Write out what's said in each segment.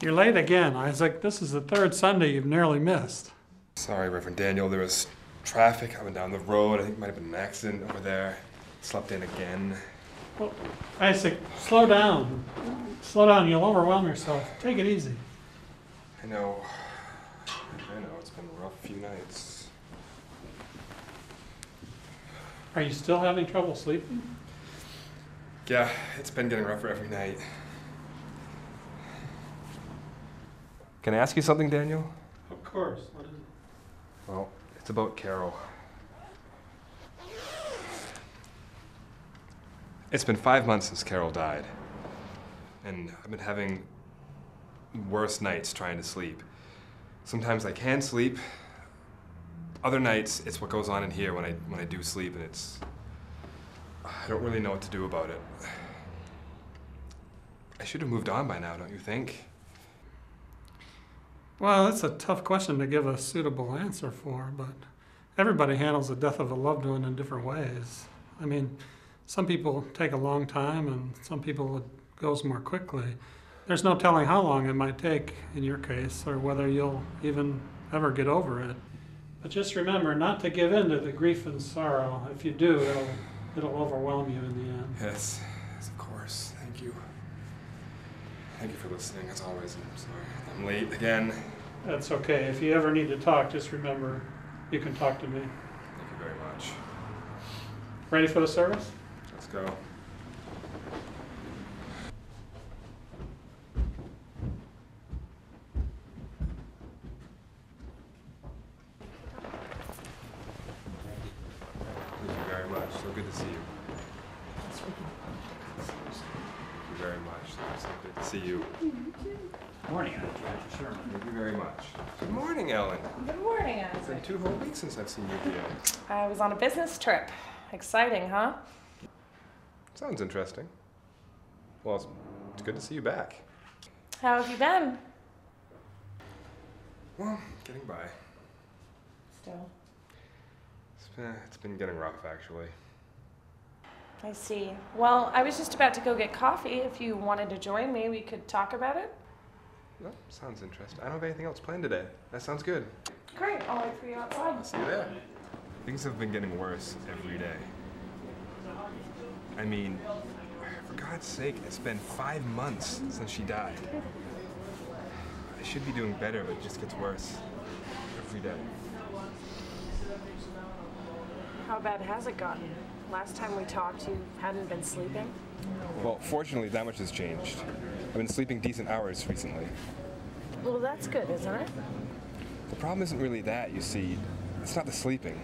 You're late again, Isaac. This is the third Sunday you've nearly missed. Sorry, Reverend Daniel. There was traffic coming down the road. I think it might have been an accident over there. Slept in again. Well, Isaac, slow down. Slow down. You'll overwhelm yourself. Take it easy. I know. It's been a rough few nights. Are you still having trouble sleeping? Yeah, it's been getting rougher every night. Can I ask you something, Daniel? Of course. What is it? Well, it's about Carol. It's been 5 months since Carol died. And I've been having worse nights trying to sleep. Sometimes I can sleep. Other nights, it's what goes on in here when I do sleep, and I don't really know what to do about it. I should have moved on by now, don't you think? Well, that's a tough question to give a suitable answer for, but everybody handles the death of a loved one in different ways. I mean, some people take a long time, and some people it goes more quickly. There's no telling how long it might take in your case, or whether you'll even ever get over it. But just remember not to give in to the grief and sorrow. If you do, it'll overwhelm you in the end. Yes, of course. Thank you. Thank you for listening, as always. I'm sorry I'm late again. That's okay. If you ever need to talk, just remember you can talk to me. Thank you very much. Ready for the service? Let's go. Thank you very much. So good to see you. Thank you very much. So good to see you. Morning, Dr. Sherman. Thank you very much. Good morning, Ellen. Good morning, It's been Isaac. 2 whole weeks since I've seen you here. I was on a business trip. Exciting, huh? Sounds interesting. Well, it's good to see you back. How have you been? Well, getting by. Still. It's been getting rough, actually. I see. Well, I was just about to go get coffee. If you wanted to join me, we could talk about it. Well, sounds interesting. I don't have anything else planned today. That sounds good. Great. I'll wait for you outside. I'll see you there. Things have been getting worse every day. I mean, for God's sake, it's been 5 months since she died. I should be doing better, but it just gets worse every day. How bad has it gotten? Last time we talked, you hadn't been sleeping? Well, fortunately, that much has changed. I've been sleeping decent hours recently. Well, that's good, isn't it? The problem isn't really that, you see. It's not the sleeping.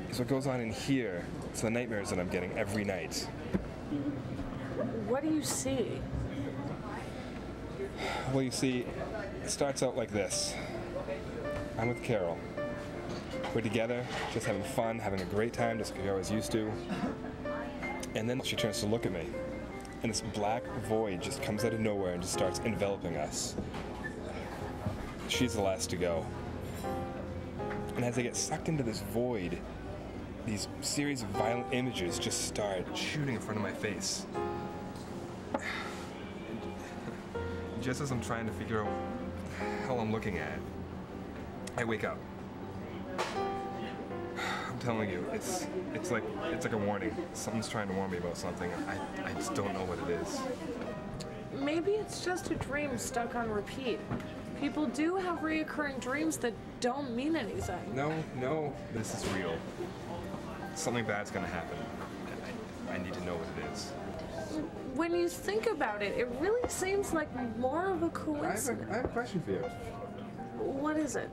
It's what goes on in here. It's the nightmares that I'm getting every night. What do you see? Well, you see, it starts out like this. I'm with Carol. We're together, just having fun, having a great time, just like we always used to. And then she turns to look at me. And this black void just comes out of nowhere and just starts enveloping us. She's the last to go. And as I get sucked into this void, these series of violent images just start shooting in front of my face. And just as I'm trying to figure out what the hell I'm looking at, I wake up. I'm telling you, it's like a warning. Something's trying to warn me about something. I just don't know what it is. Maybe it's just a dream stuck on repeat. People do have reoccurring dreams that don't mean anything. No, this is real. Something bad's gonna happen. I need to know what it is. When you think about it, it really seems like more of a coincidence. I have a question for you. What is it?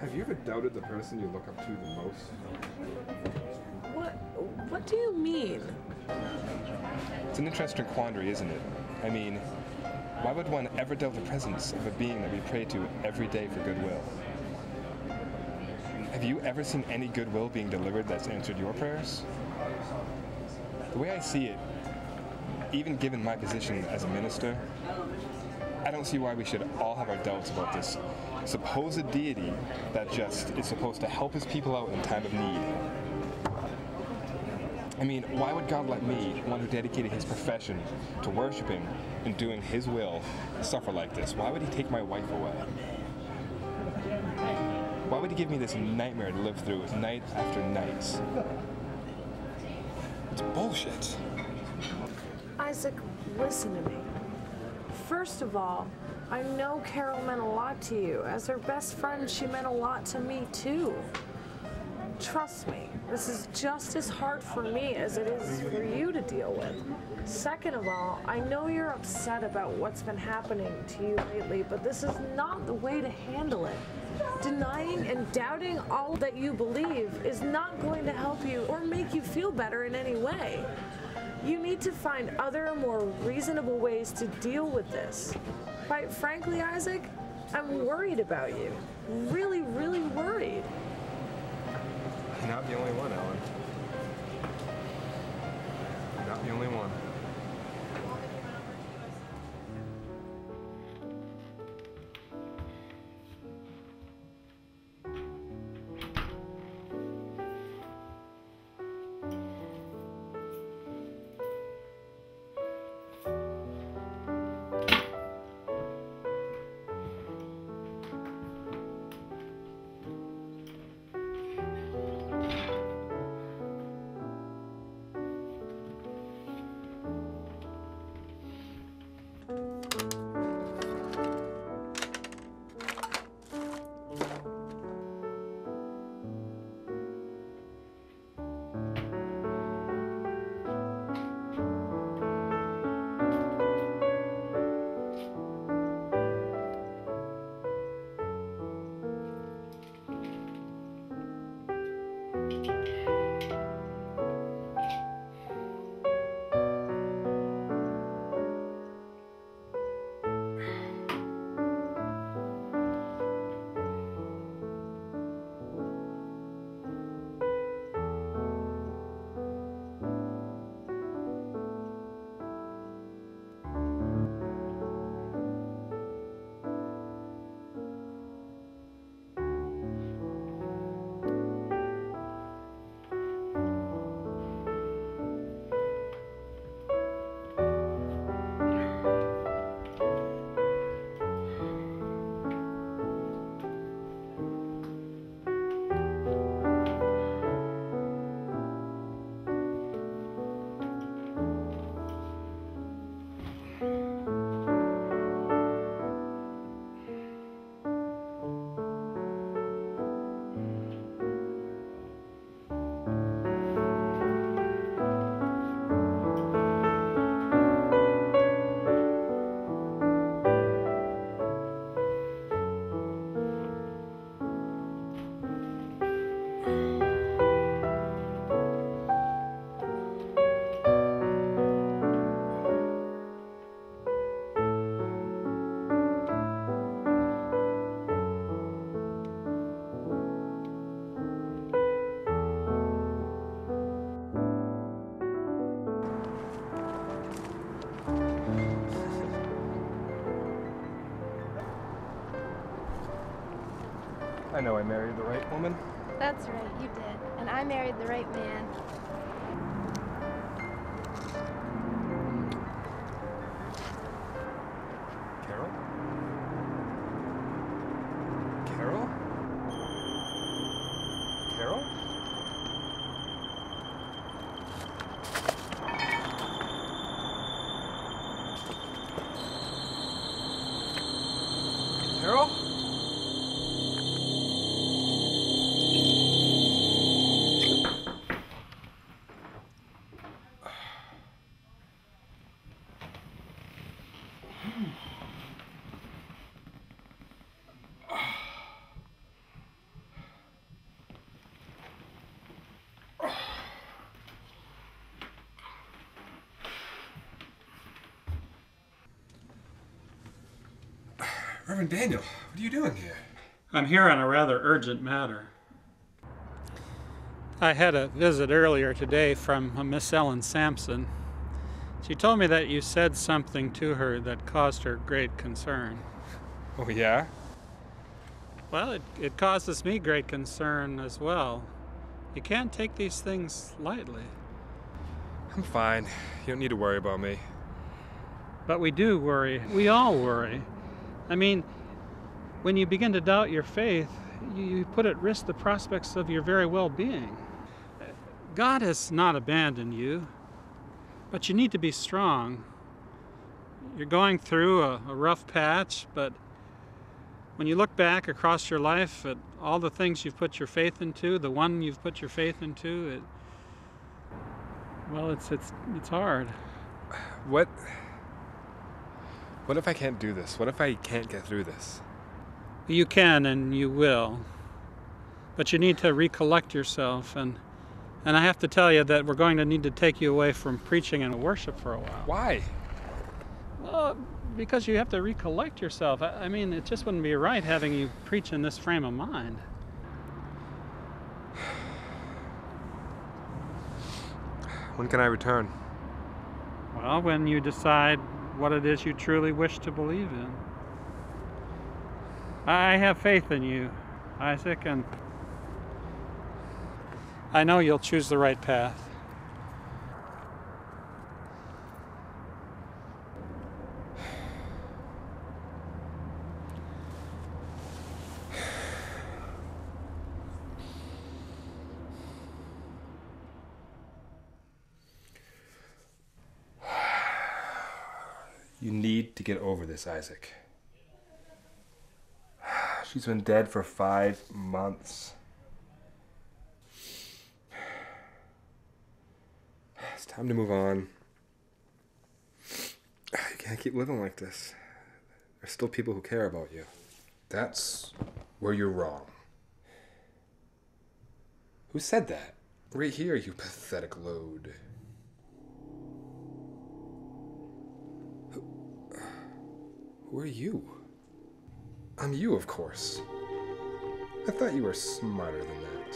Have you ever doubted the person you look up to the most? What do you mean? It's an interesting quandary, isn't it? I mean, why would one ever doubt the presence of a being that we pray to every day for goodwill? Have you ever seen any goodwill being delivered that's answered your prayers? The way I see it, even given my position as a minister, I don't see why we should all have our doubts about this supposed deity that just is supposed to help his people out in time of need. I mean, why would God let me, one who dedicated his profession to worshiping, and doing his will suffer like this? Why would he take my wife away? Why would he give me this nightmare to live through night after night? It's bullshit. Isaac, listen to me. First of all, I know Carol meant a lot to you. As her best friend, she meant a lot to me too. Trust me, this is just as hard for me as it is for you to deal with. Second of all, I know you're upset about what's been happening to you lately, but this is not the way to handle it. Denying and doubting all that you believe is not going to help you or make you feel better in any way. You need to find other, more reasonable ways to deal with this. Quite frankly, Isaac, I'm worried about you. Really, really worried. You're not the only one, Ellen. You're not the only one. I know I married the right woman. That's right, you did. And I married the right man. Carol? Carol? Carol? Carol? Reverend Daniel, what are you doing here? I'm here on a rather urgent matter. I had a visit earlier today from a Miss Ellen Sampson. She told me that you said something to her that caused her great concern. Oh, yeah? Well, it causes me great concern as well. You can't take these things lightly. I'm fine. You don't need to worry about me. But we do worry. We all worry. I mean, when you begin to doubt your faith, you put at risk the prospects of your very well-being. God has not abandoned you, but you need to be strong. You're going through a rough patch, but when you look back across your life at all the things you've put your faith into, the one you've put your faith into, it's hard. What if I can't do this? What if I can't get through this? You can and you will, but you need to recollect yourself, and I have to tell you that we're going to need to take you away from preaching and worship for a while. Why? Well, because you have to recollect yourself. I mean, it just wouldn't be right having you preach in this frame of mind. When can I return? Well, when you decide what it is you truly wish to believe in. I have faith in you, Isaac, and I know you'll choose the right path. You need to get over this, Isaac. She's been dead for 5 months. It's time to move on. You can't keep living like this. There's still people who care about you. That's where you're wrong. Who said that? Right here, you pathetic load. Who are you? I'm you, of course. I thought you were smarter than that.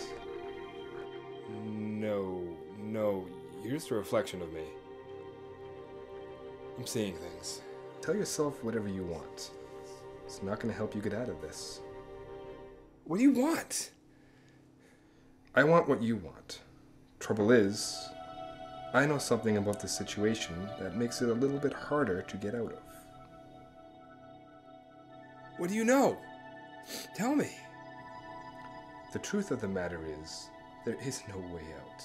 No, you're just a reflection of me. I'm seeing things. Tell yourself whatever you want. It's not going to help you get out of this. What do you want? I want what you want. Trouble is, I know something about the situation that makes it a little bit harder to get out of. What do you know? Tell me. The truth of the matter is, there is no way out.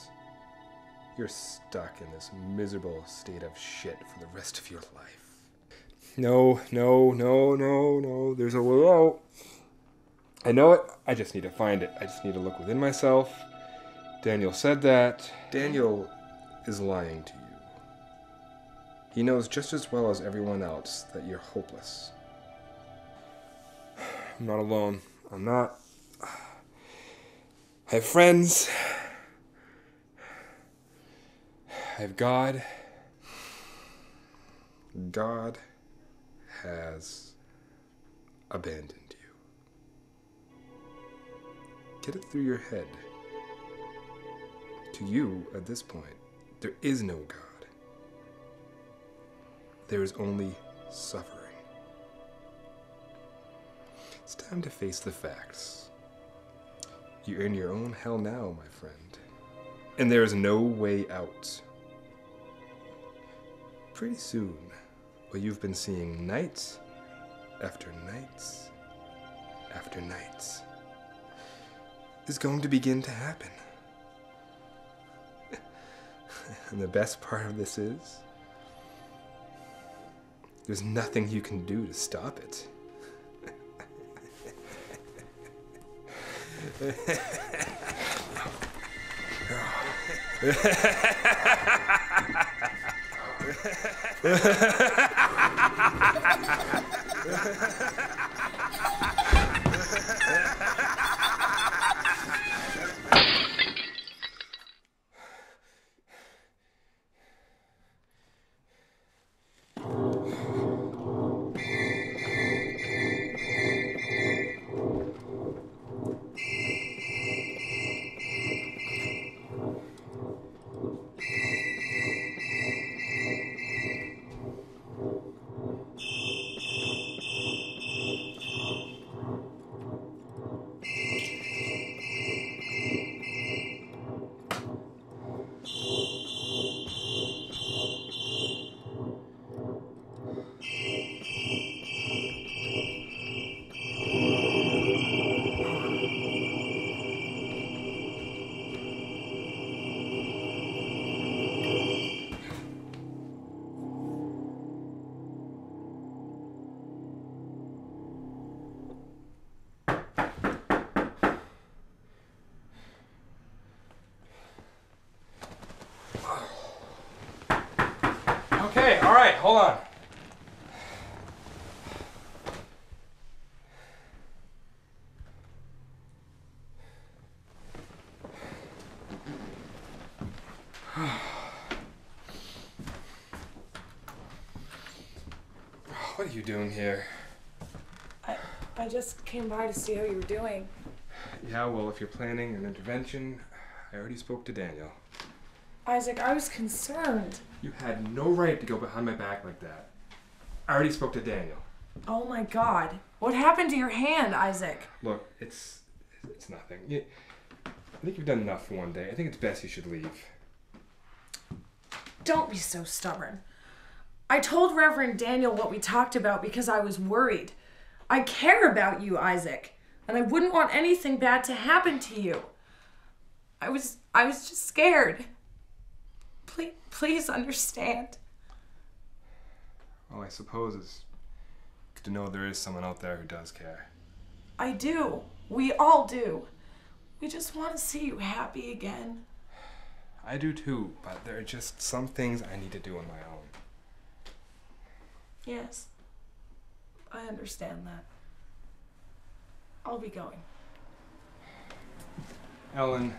You're stuck in this miserable state of shit for the rest of your life. No, there's a way out. I know it, I just need to find it. I just need to look within myself. Daniel said that. Daniel is lying to you. He knows just as well as everyone else that you're hopeless. I'm not alone. I'm not. I have friends. I have God. God has abandoned you. Get it through your head. To you, at this point, there is no God. There is only suffering. It's time to face the facts. You're in your own hell now, my friend. And there is no way out. Pretty soon, what you've been seeing nights after nights after nights is going to begin to happen. And the best part of this is, there's nothing you can do to stop it. hold on. What are you doing here? I just came by to see how you were doing. Yeah, well, if you're planning an intervention, I already spoke to Daniel. Isaac, I was concerned. You had no right to go behind my back like that. I already spoke to Daniel. Oh my God. What happened to your hand, Isaac? Look, it's nothing. I think you've done enough for one day. I think it's best you should leave. Don't be so stubborn. I told Reverend Daniel what we talked about because I was worried. I care about you, Isaac, and I wouldn't want anything bad to happen to you. I was just scared. Please understand. Well, I suppose it's good to know there is someone out there who does care. I do. We all do. We just want to see you happy again. I do too, but there are just some things I need to do on my own. Yes, I understand that. I'll be going. Ellen,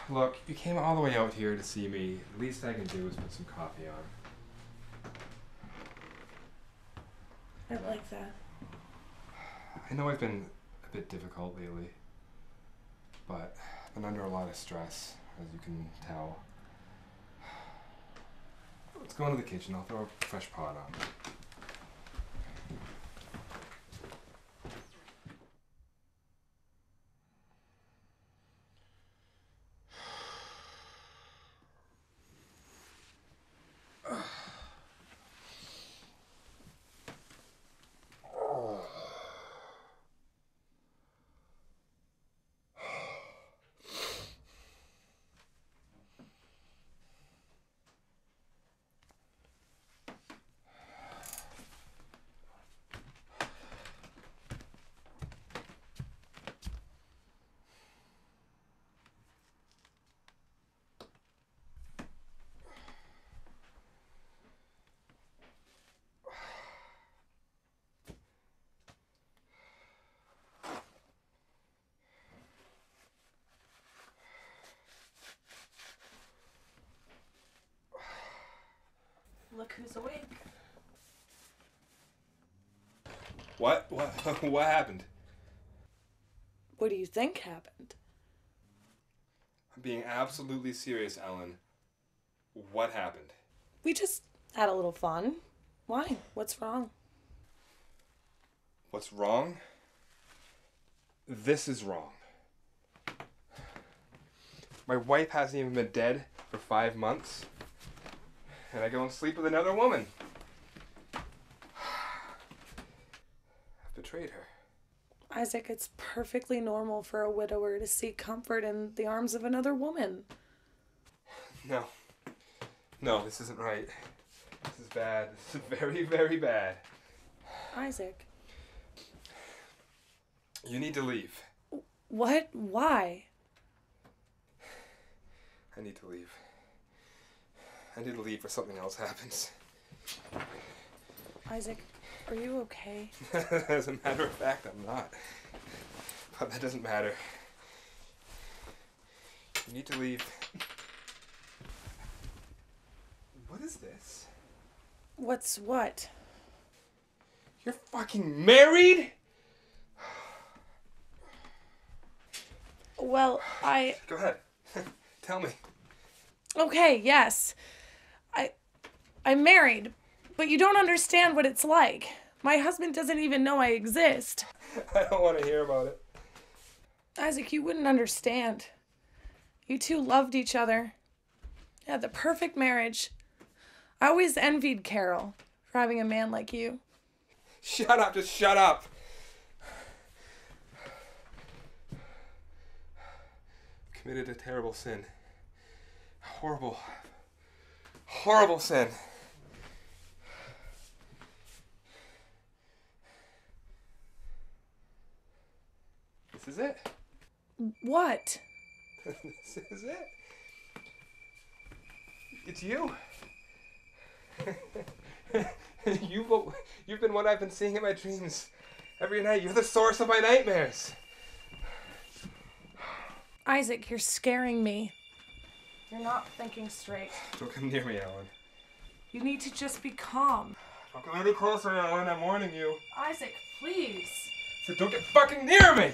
look, you came all the way out here to see me. The least I can do is put some coffee on. I like that. I know I've been a bit difficult lately, but I've been under a lot of stress, as you can tell. Let's go into the kitchen. I'll throw a fresh pot on. Look who's awake. What? What happened? What do you think happened? I'm being absolutely serious, Ellen. What happened? We just had a little fun. Why? What's wrong? What's wrong? This is wrong. My wife hasn't even been dead for 5 months, and I go and sleep with another woman. I've betrayed her. Isaac, it's perfectly normal for a widower to seek comfort in the arms of another woman. No. No, this isn't right. This is bad. This is very, very bad. Isaac. You need to leave. What? Why? I need to leave. I need to leave or something else happens. Isaac, are you okay? As a matter of fact, I'm not. But that doesn't matter. You need to leave. What is this? What's what? You're fucking married? Well, Go ahead. Tell me. Okay, yes. I'm married, but you don't understand what it's like. My husband doesn't even know I exist. I don't want to hear about it. Isaac, you wouldn't understand. You two loved each other. You had the perfect marriage. I always envied Carol for having a man like you. Shut up, just shut up. Committed a terrible sin. Horrible, horrible sin. This is it. What? This is it. It's you. You've been what I've been seeing in my dreams every night. You're the source of my nightmares. Isaac, you're scaring me. You're not thinking straight. Don't come near me, Ellen. You need to just be calm. Don't come any closer, Ellen. I'm warning you. Isaac, please. So don't get fucking near me!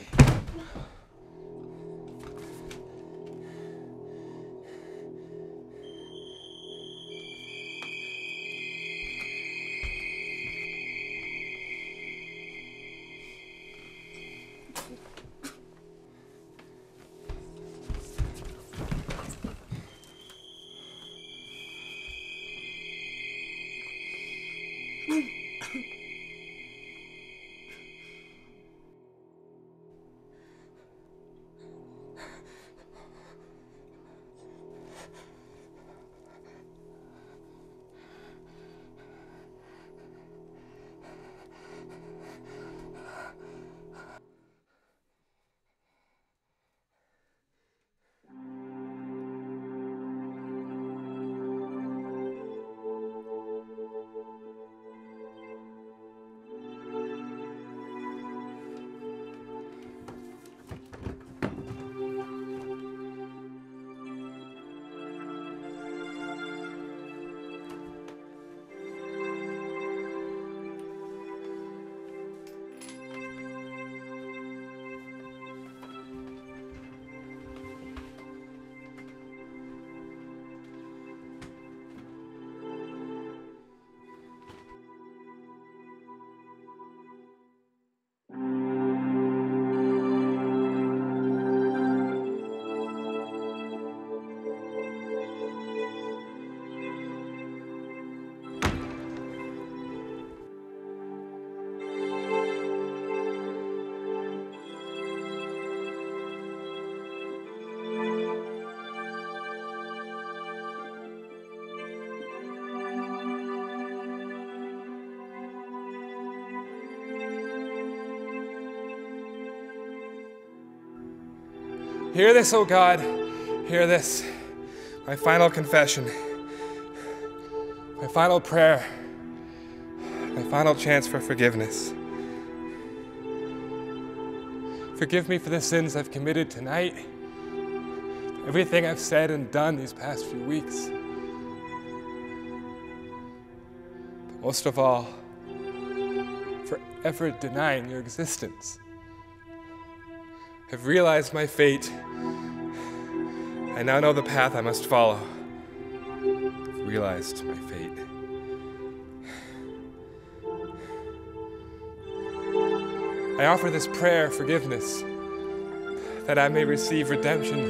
Hear this, O God. Hear this. My final confession. My final prayer. My final chance for forgiveness. Forgive me for the sins I've committed tonight. Everything I've said and done these past few weeks. But most of all, for ever denying your existence. I've realized my fate. I now know the path I must follow. I've realized my fate. I offer this prayer of forgiveness that I may receive redemption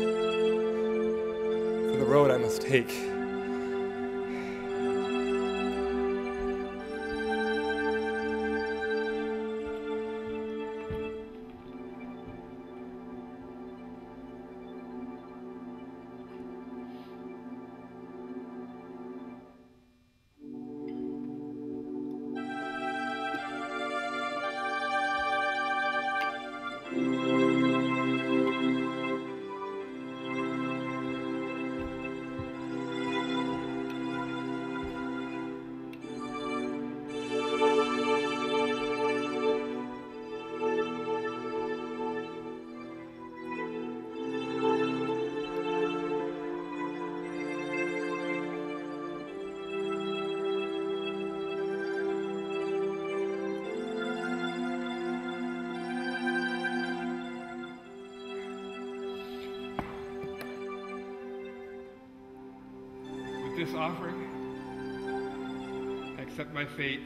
for the road I must take. This offering, I accept my fate